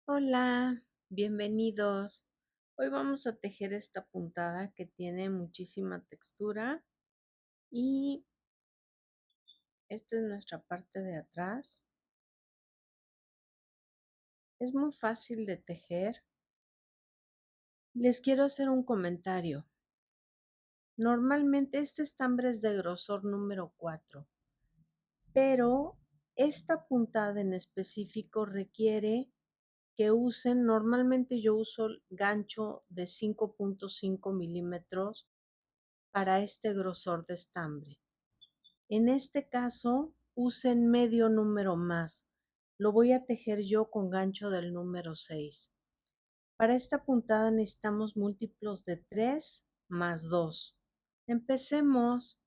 Hola, bienvenidos. Hoy vamos a tejer esta puntada que tiene muchísima textura y esta es nuestra parte de atrás. Es muy fácil de tejer. Les quiero hacer un comentario. Normalmente este estambre es de grosor número 4, pero esta puntada en específico requiere que usen, normalmente yo uso gancho de 5.5 milímetros para este grosor de estambre. En este caso, usen medio número más. Lo voy a tejer yo con gancho del número 6. Para esta puntada necesitamos múltiplos de 3 más 2. Empecemos.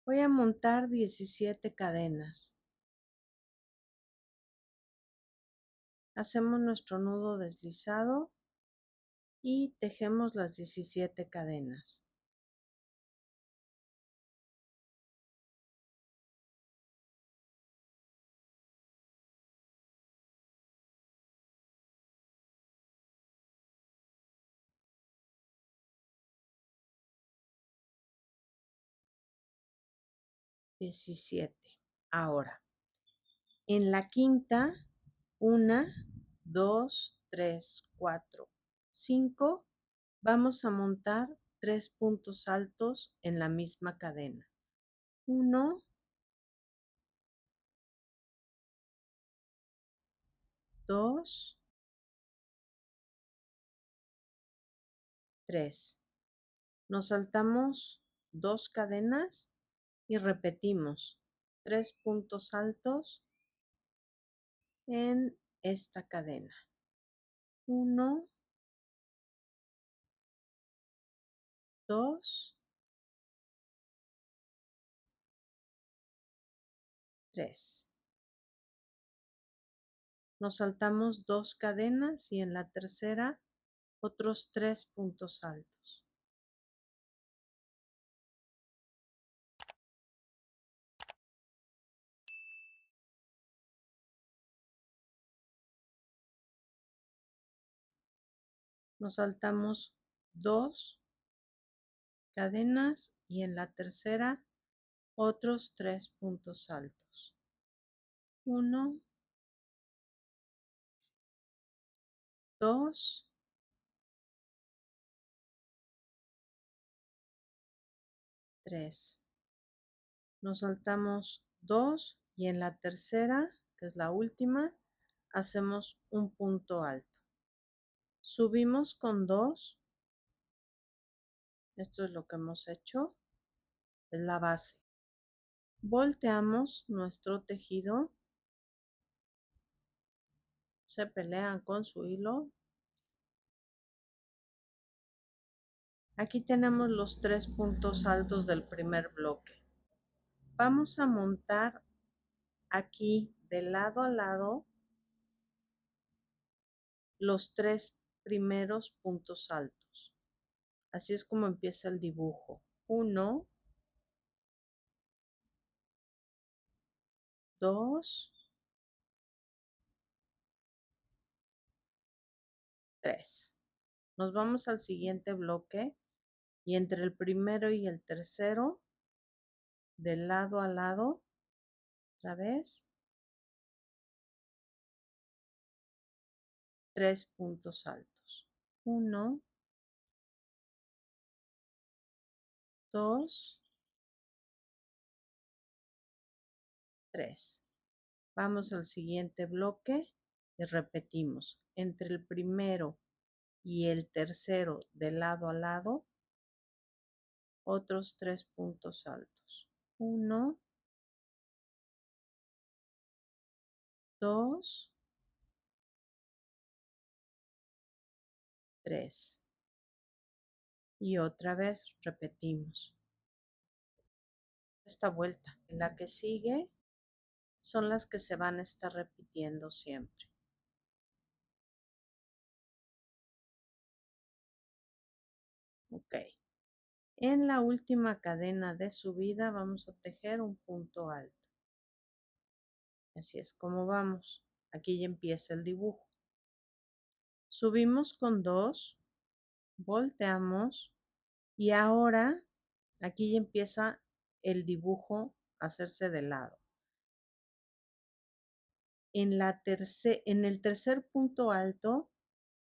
Voy a montar 17 cadenas. Hacemos nuestro nudo deslizado y tejemos las 17 cadenas. Ahora, en la quinta, 1, 2, 3, 4, 5, vamos a montar 3 puntos altos en la misma cadena. 1, 2, 3. Nos saltamos 2 cadenas y repetimos 3 puntos altos en esta cadena. 1, 2, 3. Nos saltamos 2 cadenas y en la tercera otros 3 puntos altos. Nos saltamos 2 cadenas y en la tercera otros 3 puntos altos. 1, 2, 3. Nos saltamos 2 y en la tercera, que es la última, hacemos un punto alto. Subimos con 2. Esto es lo que hemos hecho, es la base. Volteamos nuestro tejido. Se pelean con su hilo. Aquí tenemos los 3 puntos altos del primer bloque. Vamos a montar aquí de lado a lado los 3 primeros puntos altos. Así es como empieza el dibujo. 1, 2, 3. Nos vamos al siguiente bloque y entre el primero y el tercero, de lado a lado, otra vez, 3 puntos altos. 1, 2, 3. Vamos al siguiente bloque y repetimos. Entre el primero y el tercero de lado a lado, otros 3 puntos altos. 1, 2, 3. Y otra vez repetimos. Esta vuelta, la que sigue, son las que se van a estar repitiendo siempre. Ok. En la última cadena de subida vamos a tejer un punto alto. Así es como vamos. Aquí ya empieza el dibujo. Subimos con 2, volteamos y ahora aquí ya empieza el dibujo a hacerse de lado. En el tercer punto alto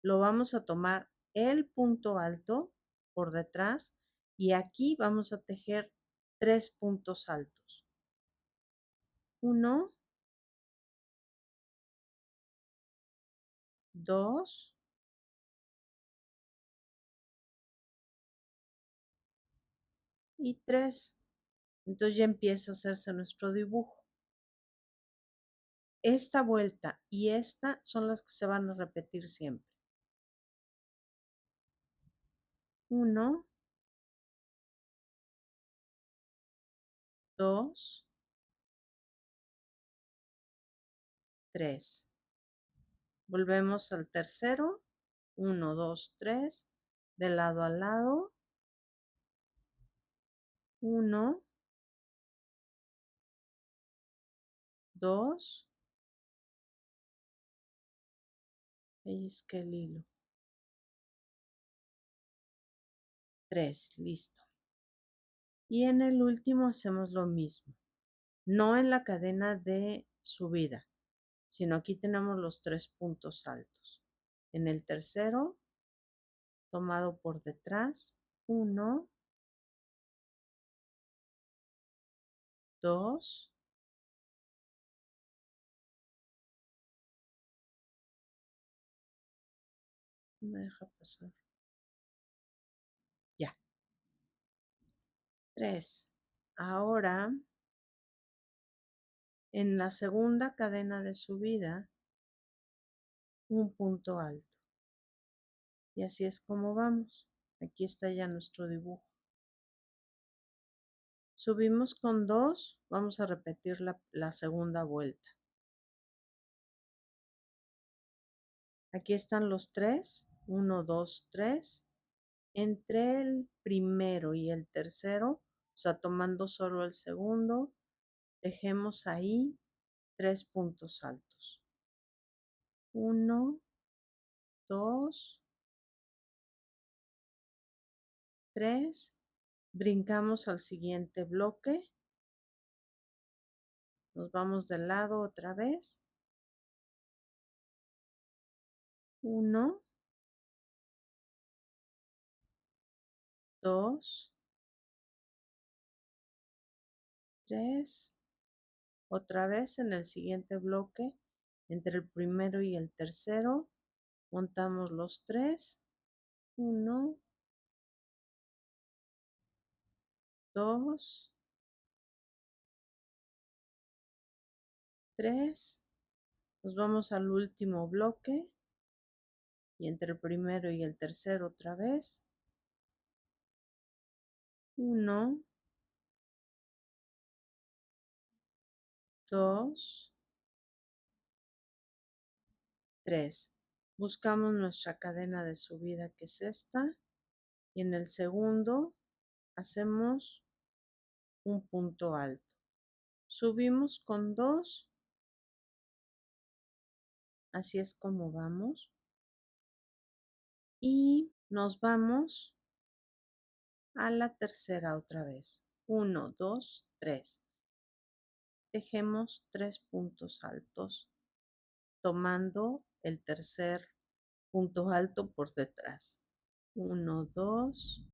lo vamos a tomar el punto alto por detrás y aquí vamos a tejer 3 puntos altos. 1, 2 y 3. Entonces ya empieza a hacerse nuestro dibujo. Esta vuelta y esta son las que se van a repetir siempre. 1, 2, 3. Volvemos al tercero. 1, 2, 3. De lado a lado. 1, 2. Pellizca el hilo. 3, listo. Y en el último hacemos lo mismo. No en la cadena de subida, sino aquí tenemos los 3 puntos altos. En el tercero, tomado por detrás, 1, 2, 1, me deja pasar. Ya. 3. Ahora, en la segunda cadena de subida, un punto alto. Y así es como vamos. Aquí está ya nuestro dibujo. Subimos con 2, vamos a repetir la segunda vuelta. Aquí están los 3, 1, 2, 3. Entre el primero y el tercero, o sea, tomando solo el segundo, dejemos ahí 3 puntos altos. 1, 2, 3. Brincamos al siguiente bloque. Nos vamos de lado otra vez. 1, 2, 3. Otra vez en el siguiente bloque, entre el primero y el tercero, montamos los 3. 1, 2, 3. Nos vamos al último bloque y entre el primero y el tercero otra vez. 1, 2, 3. Buscamos nuestra cadena de subida, que es esta, y en el segundo hacemos un punto alto. Subimos con 2, así es como vamos. Y nos vamos a la tercera otra vez. 1, 2, 3. Tejemos 3 puntos altos, tomando el tercer punto alto por detrás. 1, 2,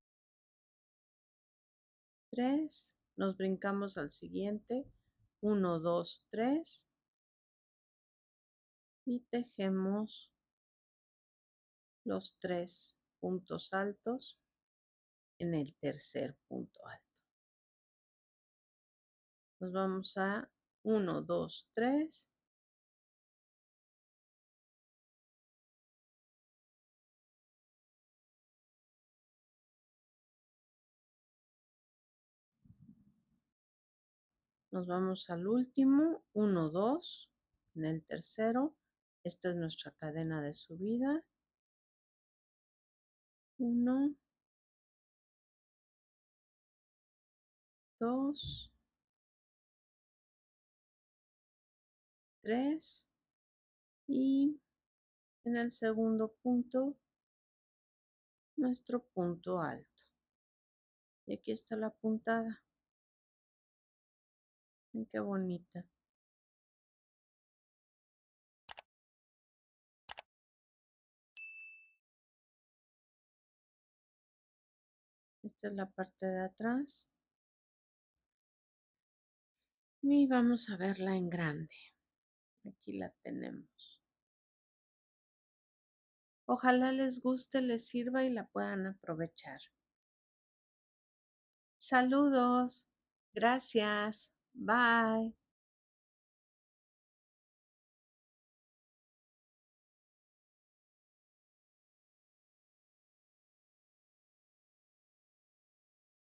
3. Nos brincamos al siguiente. 1, 2, 3. Y tejemos los 3 puntos altos en el tercer punto alto. Nos vamos a 1, 2, 3. Nos vamos al último, 1, 2, en el tercero. Esta es nuestra cadena de subida. 1, 2, 3 y en el segundo punto nuestro punto alto. Y aquí está la puntada. Miren qué bonita. Esta es la parte de atrás. Y vamos a verla en grande. Aquí la tenemos. Ojalá les guste, les sirva y la puedan aprovechar. Saludos. Gracias. Bye.